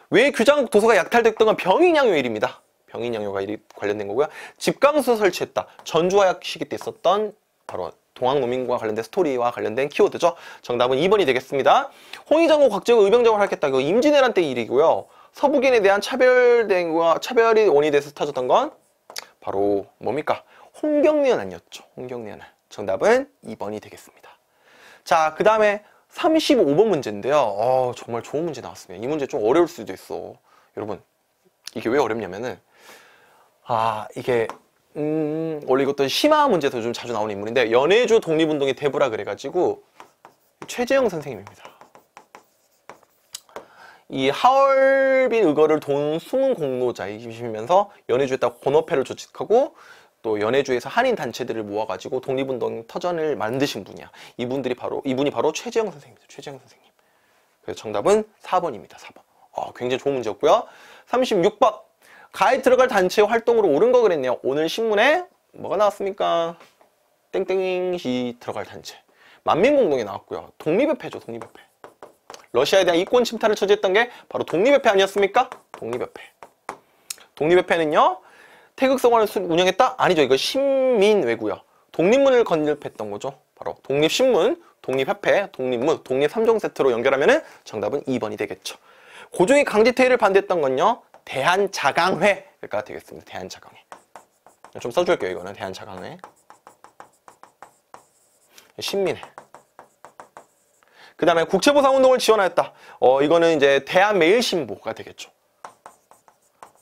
왜 규장국 도서가 약탈됐던 건 병인양요일입니다. 병인양요가 관련된 거고요. 집강수 설치했다. 전주화약 시기 때 있었던 바로 동학농민과 관련된 스토리와 관련된 키워드죠. 정답은 2번이 되겠습니다. 홍의정후 곽재우 의병작을 하겠다. 이거 임진왜란 때 일이고요. 서북인에 대한 차별이 원인이 돼서 터졌던 건 바로 뭡니까? 홍경련은 아니었죠. 홍경련은. 정답은 2번이 되겠습니다. 자, 그 다음에 35번 문제인데요. 정말 좋은 문제 나왔습니다. 이 문제 좀 어려울 수도 있어. 여러분, 이게 왜 어렵냐면은, 이게, 원래 이것도 심화 문제에서 좀 자주 나오는 인물인데, 연해주 독립운동의 대부라 그래가지고, 최재형 선생님입니다. 이 하얼빈 의거를 돈 숨은 공로자이시면서 연해주에다가 권어패를 조직하고 또 연해주에서 한인 단체들을 모아가지고 독립운동 터전을 만드신 분이야. 이분이 바로 최재형 선생님입니다. 최재형 선생님. 그래서 정답은 4번입니다. 4번. 굉장히 좋은 문제였고요. 36번. 가에 들어갈 단체 활동으로 옳은 거 그랬네요. 오늘 신문에 뭐가 나왔습니까? 땡땡이 들어갈 단체. 만민공동에 나왔고요. 독립협회죠. 독립협회. 러시아에 대한 이권 침탈을 저지했던 게 바로 독립협회 아니었습니까? 독립협회. 독립협회는요, 태극성원을 운영했다? 아니죠. 이거 신민외고요. 독립문을 건립했던 거죠. 바로 독립신문, 독립협회, 독립문, 독립 3종 세트로 연결하면은 정답은 2번이 되겠죠. 고종이 강제퇴위를 반대했던 건요, 대한자강회가 되겠습니다. 대한자강회. 좀 써줄게요. 이거는 대한자강회. 신민회. 그 다음에 국채보상운동을 지원하였다. 이거는 이제 대한매일신보가 되겠죠.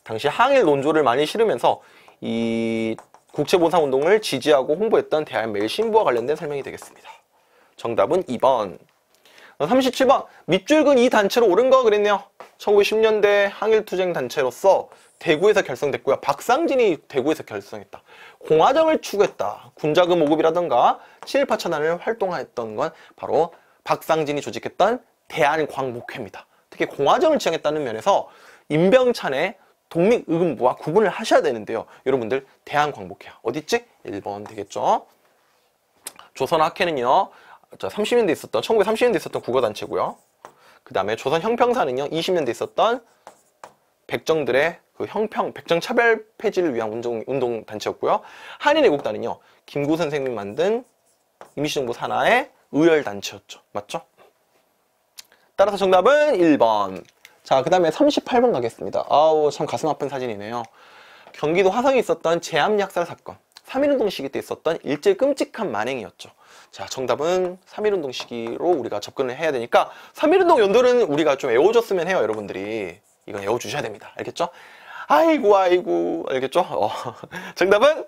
당시 항일 논조를 많이 실으면서 이 국채보상운동을 지지하고 홍보했던 대한매일신보와 관련된 설명이 되겠습니다. 정답은 2번. 37번. 밑줄근 이 단체로 옳은 거 그랬네요. 1910년대 항일투쟁 단체로서 대구에서 결성됐고요. 박상진이 대구에서 결성했다. 공화정을 추구했다. 군자금 모금이라던가 친일파천안을 활동했던 건 바로 박상진이 조직했던 대한광복회입니다. 특히 공화정을 지향했다는 면에서 임병찬의 독립의금부와 구분을 하셔야 되는데요. 여러분들 대한광복회야. 어딨지? 1번 되겠죠. 조선학회는요. 30년대에 있었던 1930년대에 있었던 국어단체고요. 그 다음에 조선형평사는요. 20년대에 있었던 백정들의 그 백정차별 폐지를 위한 운동단체였고요. 한인애국단은요. 김구 선생님이 만든 임시정부 산하의 의열단체였죠. 맞죠? 따라서 정답은 1번. 자, 그 다음에 38번 가겠습니다. 참 가슴 아픈 사진이네요. 경기도 화성에 있었던 제암약살 사건. 3.1운동 시기 때 있었던 일제 끔찍한 만행이었죠. 자, 정답은 3.1운동 시기로 우리가 접근을 해야 되니까 3.1운동 연도는 우리가 좀 외워줬으면 해요, 여러분들이. 이건 외워주셔야 됩니다. 알겠죠? 아이고, 알겠죠? 정답은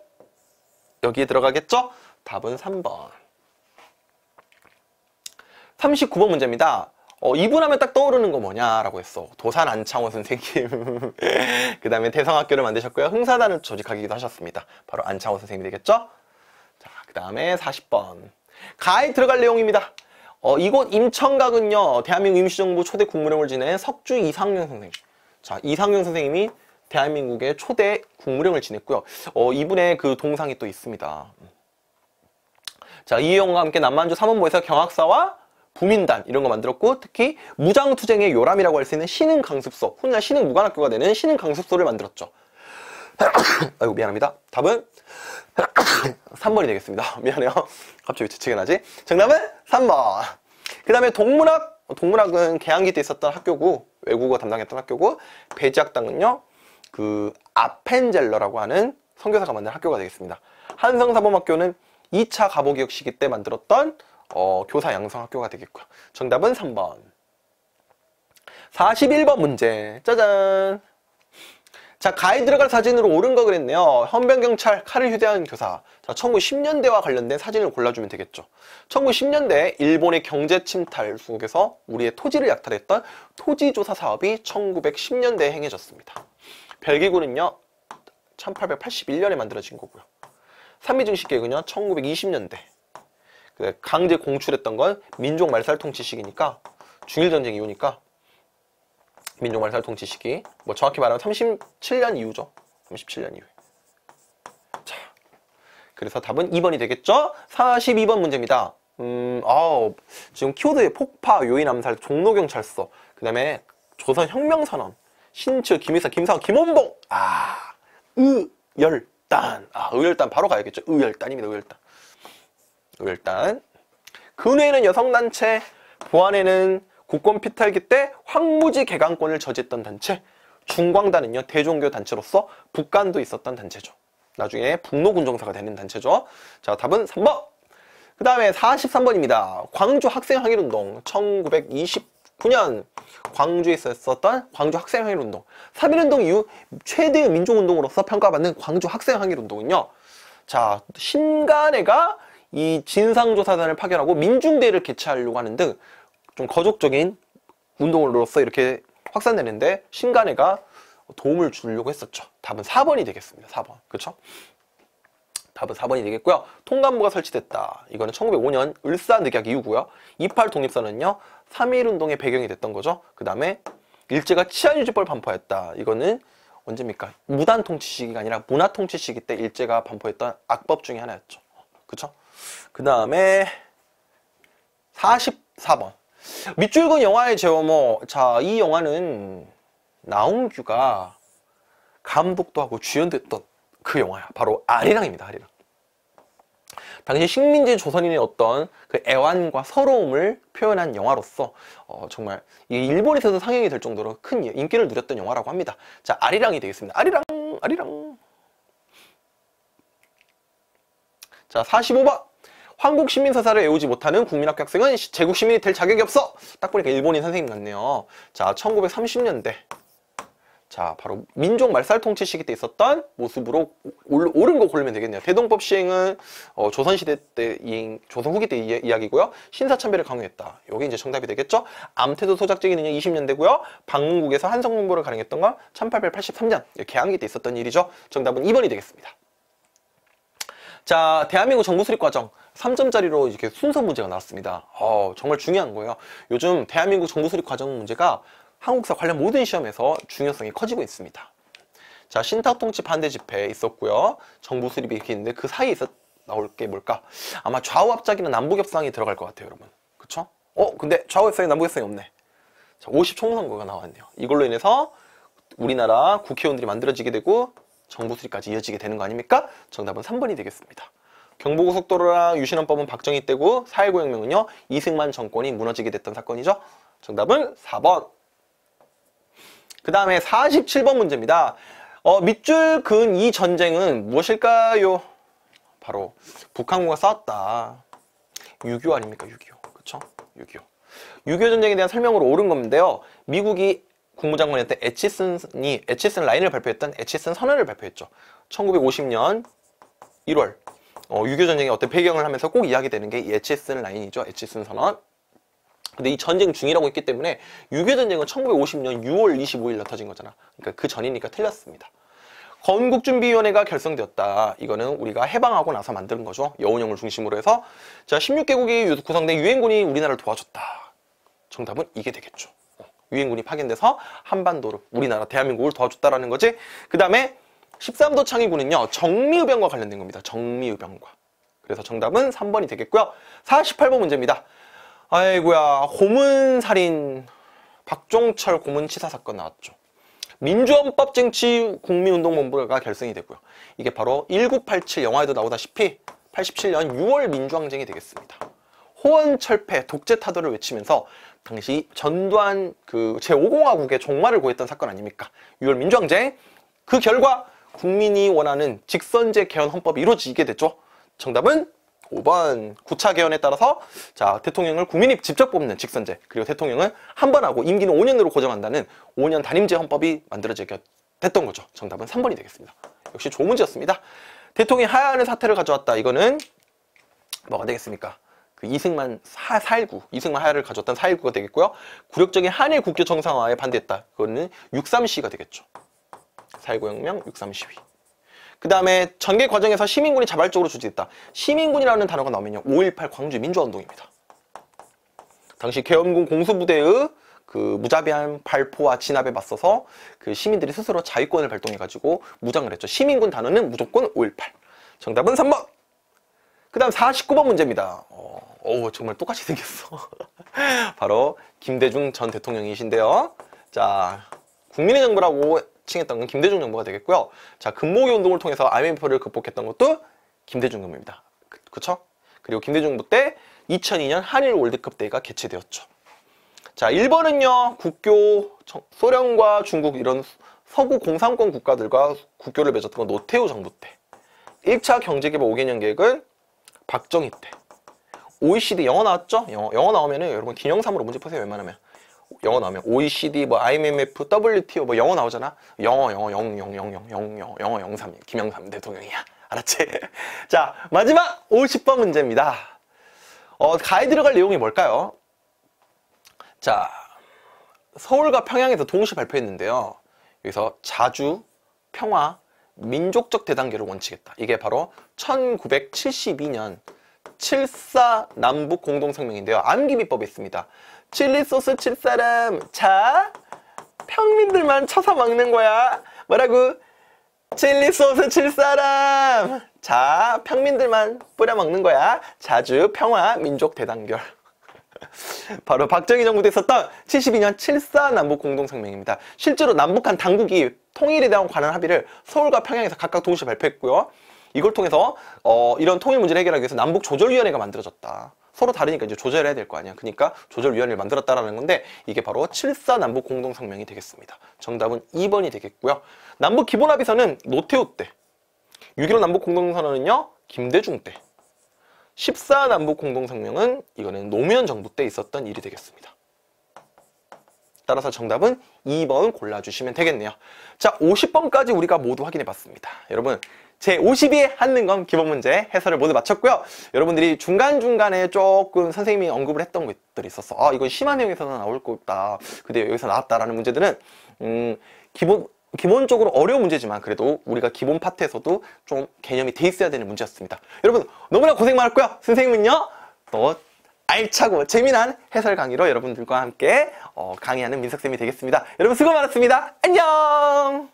여기에 들어가겠죠? 답은 3번. 39번 문제입니다. 이분 하면 딱 떠오르는 거 뭐냐라고 했어. 도산 안창호 선생님. 그 다음에 대성학교를 만드셨고요. 흥사단을 조직하기도 하셨습니다. 바로 안창호 선생님이 되겠죠? 자, 그 다음에 40번. 가에 들어갈 내용입니다. 이곳 임청각은요, 대한민국 임시정부 초대 국무령을 지낸 석주 이상용 선생님. 자, 이상용 선생님이 대한민국의 초대 국무령을 지냈고요. 이분의 그 동상이 또 있습니다. 자, 이혜영과 함께 남만주 삼원보에서 경학사와 부민단 이런 거 만들었고, 특히 무장투쟁의 요람이라고 할 수 있는 신흥강습소, 훗날 신흥무관학교가 되는 신흥강습소를 만들었죠. 아이고, 미안합니다. 답은 3번이 되겠습니다. 미안해요. 갑자기 재채기 나지? 정답은 3번. 그 다음에 동문학은 개항기 때 있었던 학교고, 외국어 담당했던 학교고, 배지학당은요, 그 아펜젤러라고 하는 선교사가 만든 학교가 되겠습니다. 한성사범학교는 2차 갑오개혁 시기 때 만들었던 교사 양성학교가 되겠고요. 정답은 3번. 41번 문제. 짜잔. 자, 가에 들어갈 사진으로 옳은 거 그랬네요. 헌병경찰 칼을 휴대한 교사. 자, 1910년대와 관련된 사진을 골라주면 되겠죠. 1910년대 일본의 경제 침탈 속에서 우리의 토지를 약탈했던 토지조사 사업이 1910년대에 행해졌습니다. 벨기구는요, 1881년에 만들어진 거고요. 삼미증식계획은요, 1920년대. 강제 공출했던 건 민족 말살 통치 시기니까, 중일전쟁 이후니까 민족 말살 통치 시기, 뭐 정확히 말하면 37년 이후죠. 37년 이후에. 자, 그래서 답은 2번이 되겠죠? 42번 문제입니다. 지금 키워드에 폭파, 요인 암살, 종로경찰서, 그 다음에 조선혁명선언, 신츠, 김일성, 김상원, 김원봉. 의열단. 의열단 바로 가야겠죠. 의열단입니다. 의열단. 근회에는 여성단체, 보안에는 국권 피탈기 때 황무지 개강권을 저지했던 단체, 중광단은요, 대종교 단체로서 북간도 있었던 단체죠. 나중에 북로군정사가 되는 단체죠. 자, 답은 3번. 그 다음에 43번입니다. 광주 학생 항일운동 1929 1949년 광주에 있었던 광주 학생항일운동. 3.1운동 이후 최대의 민족운동으로서 평가받는 광주 학생항일운동은요. 자, 신간회가 이 진상조사단을 파견하고 민중대회를 개최하려고 하는 등 좀 거족적인 운동으로서 이렇게 확산되는데 신간회가 도움을 주려고 했었죠. 답은 4번이 되겠습니다. 4번. 그렇죠? 답은 4번이 되겠고요. 통감부가 설치됐다. 이거는 1905년 을사늑약 이후고요. 28 독립선언은요. 3.1운동의 배경이 됐던 거죠. 그 다음에 일제가 치안유지법을 반포했다. 이거는 언제입니까? 무단통치 시기가 아니라 문화통치 시기 때 일제가 반포했던 악법 중에 하나였죠. 그쵸? 그 다음에 44번. 밑줄근 영화의 제어모. 자, 이 영화는 나홍규가 감독도 하고 주연도 했던 그 영화야. 바로 아리랑입니다. 아리랑. 당시 식민지 조선인의 어떤 그 애환과 서러움을 표현한 영화로서 정말 이 일본에서도 상영이 될 정도로 큰 인기를 누렸던 영화라고 합니다. 자, 아리랑이 되겠습니다. 아리랑, 아리랑. 자, 45번. 한국 시민서사를 외우지 못하는 국민학교 학생은 제국 시민이 될 자격이 없어. 딱 보니까 일본인 선생님 같네요. 자, 1930년대. 자, 바로 민족 말살 통치 시기 때 있었던 모습으로 옳은 거 고르면 되겠네요. 대동법 시행은 조선시대 때 조선 후기 때 이야기고요. 신사참배를 강요했다. 여기 이제 정답이 되겠죠. 암태도 소작적인 능력 20년대고요. 방문국에서 한성공부를 가능했던 건 1883년 개항기 때 있었던 일이죠. 정답은 2번이 되겠습니다. 자, 대한민국 정부 수립 과정 3점짜리로 이렇게 순서 문제가 나왔습니다. 정말 중요한 거예요. 요즘 대한민국 정부 수립 과정 문제가 한국사 관련 모든 시험에서 중요성이 커지고 있습니다. 자, 신탁통치 반대 집회 있었고요. 정부 수립이 이렇게 있는데 그 사이에 나올 게 뭘까? 아마 좌우합작이나 남북협상이 들어갈 것 같아요, 여러분. 그쵸? 근데 좌우협상이 남북협상이 없네. 자, 50총선거가 나왔네요. 이걸로 인해서 우리나라 국회의원들이 만들어지게 되고 정부 수립까지 이어지게 되는 거 아닙니까? 정답은 3번이 되겠습니다. 경부고속도로랑 유신헌법은 박정희 때고 4.19 혁명은요. 이승만 정권이 무너지게 됐던 사건이죠. 정답은 4번. 그 다음에 47번 문제입니다. 밑줄 그은 이 전쟁은 무엇일까요? 바로 북한군과 싸웠다. 6.25 아닙니까? 6.25. 그쵸? 6.25. 6.25 전쟁에 대한 설명으로 옳은 건데요. 미국이 국무장관이었던 에치슨 라인을 발표했던 에치슨 선언을 발표했죠. 1950년 1월 6.25 전쟁의 어떤 배경을 하면서 꼭 이야기되는 게 이 에치슨 라인이죠. 에치슨 선언. 근데 이 전쟁 중이라고 했기 때문에 6.25 전쟁은 1950년 6월 25일에 터진 거잖아. 그러니까 그 전이니까 틀렸습니다. 건국준비위원회가 결성되었다. 이거는 우리가 해방하고 나서 만든 거죠. 여운형을 중심으로 해서. 자, 16개국이 구성된 유엔군이 우리나라를 도와줬다. 정답은 이게 되겠죠. 유엔군이 파견돼서 한반도를 우리나라 대한민국을 도와줬다라는 거지. 그 다음에 13도 창의군은요. 정미의병과 관련된 겁니다. 정미의병과. 그래서 정답은 3번이 되겠고요. 48번 문제입니다. 아이고야, 고문살인 박종철 고문치사 사건 나왔죠. 민주헌법쟁취 국민운동본부가 결성이 되고요. 이게 바로 1987 영화에도 나오다시피 87년 6월 민주항쟁이 되겠습니다. 호언철폐 독재 타도를 외치면서 당시 전두환 그 제5공화국의 종말을 고했던 사건 아닙니까? 6월 민주항쟁. 그 결과 국민이 원하는 직선제 개헌 헌법이 이루어지게 됐죠. 정답은 5번. 9차 개헌에 따라서 자, 대통령을 국민이 직접 뽑는 직선제, 그리고 대통령을 한 번 하고 임기는 5년으로 고정한다는 5년 단임제 헌법이 만들어지게 됐던 거죠. 정답은 3번이 되겠습니다. 역시 좋은 문제였습니다. 대통령이 하야하는 사태를 가져왔다. 이거는 뭐가 되겠습니까? 그 이승만 4.19, 이승만 하야를 가져왔던 4.19가 되겠고요. 굴욕적인 한일 국교 정상화에 반대했다. 그거는 6.3 시위가 되겠죠. 4.19 혁명, 6.3 시위. 그 다음에 전개 과정에서 시민군이 자발적으로 주재했다. 시민군이라는 단어가 나오면요. 5.18 광주 민주화운동입니다. 당시 계엄군 공수부대의 그 무자비한 발포와 진압에 맞서서 그 시민들이 스스로 자위권을 발동해가지고 무장을 했죠. 시민군 단어는 무조건 5.18. 정답은 3번. 그 다음 49번 문제입니다. 정말 똑같이 생겼어. 바로 김대중 전 대통령이신데요. 자, 국민의 정부라고 칭했던 건 김대중 정부가 되겠고요. 자, 금모기 운동을 통해서 IMF를 극복했던 것도 김대중 정부입니다. 그쵸? 그리고 김대중 정부 때 2002년 한일 월드컵 대회가 개최되었죠. 자, 1번은요. 국교, 소련과 중국 이런 서구 공산권 국가들과 국교를 맺었던 건 노태우 정부 때. 1차 경제개발 5개년 계획은 박정희 때. OECD 영어 나왔죠? 영어 나오면은 여러분 기념삼으로 문제 푸세요. 웬만하면. 영어 나오면 OECD, 뭐 IMF, WTO 뭐 영어 나오잖아. 영어 03 김영삼 대통령이야. 알았지? 자, 마지막 50번 문제입니다. 가에 들어갈 내용이 뭘까요? 자, 서울과 평양에서 동시 발표했는데요. 여기서 자주, 평화, 민족적 대단계를 원칙했다. 이게 바로 1972년 7.4 남북 공동성명인데요. 암기비법이 있습니다. 칠리 소스 칠 사람, 자, 평민들만 쳐서 먹는 거야. 뭐라고? 칠리 소스 칠 사람, 자, 평민들만 뿌려 먹는 거야. 자주, 평화, 민족 대단결. 바로 박정희 정부 때 있었던 72년 7.4 남북 공동성명입니다. 실제로 남북한 당국이 통일에 대한 관한 합의를 서울과 평양에서 각각 동시에 발표했고요. 이걸 통해서 이런 통일 문제를 해결하기 위해서 남북조절위원회가 만들어졌다. 서로 다르니까 이제 조절해야 될 거 아니야. 그러니까 조절위원회를 만들었다라는 건데 이게 바로 7.4 남북 공동성명이 되겠습니다. 정답은 2번이 되겠고요. 남북 기본합의서는 노태우 때, 6.15 남북 공동선언은요 김대중 때, 14 남북 공동성명은 이거는 노무현 정부 때 있었던 일이 되겠습니다. 따라서 정답은 2번 골라주시면 되겠네요. 자, 50번까지 우리가 모두 확인해 봤습니다. 여러분, 제 52회 한능검 기본 문제 해설을 모두 마쳤고요. 여러분들이 중간중간에 조금 선생님이 언급을 했던 것들이 있었어. 아, 이건 심한 내용에서는 나올 거다. 근데 여기서 나왔다라는 문제들은 기본적으로 어려운 문제지만 그래도 우리가 기본 파트에서도 좀 개념이 돼 있어야 되는 문제였습니다. 여러분, 너무나 고생 많았고요. 선생님은요, 또 알차고 재미난 해설 강의로 여러분들과 함께 강의하는 민석쌤이 되겠습니다. 여러분 수고 많았습니다. 안녕!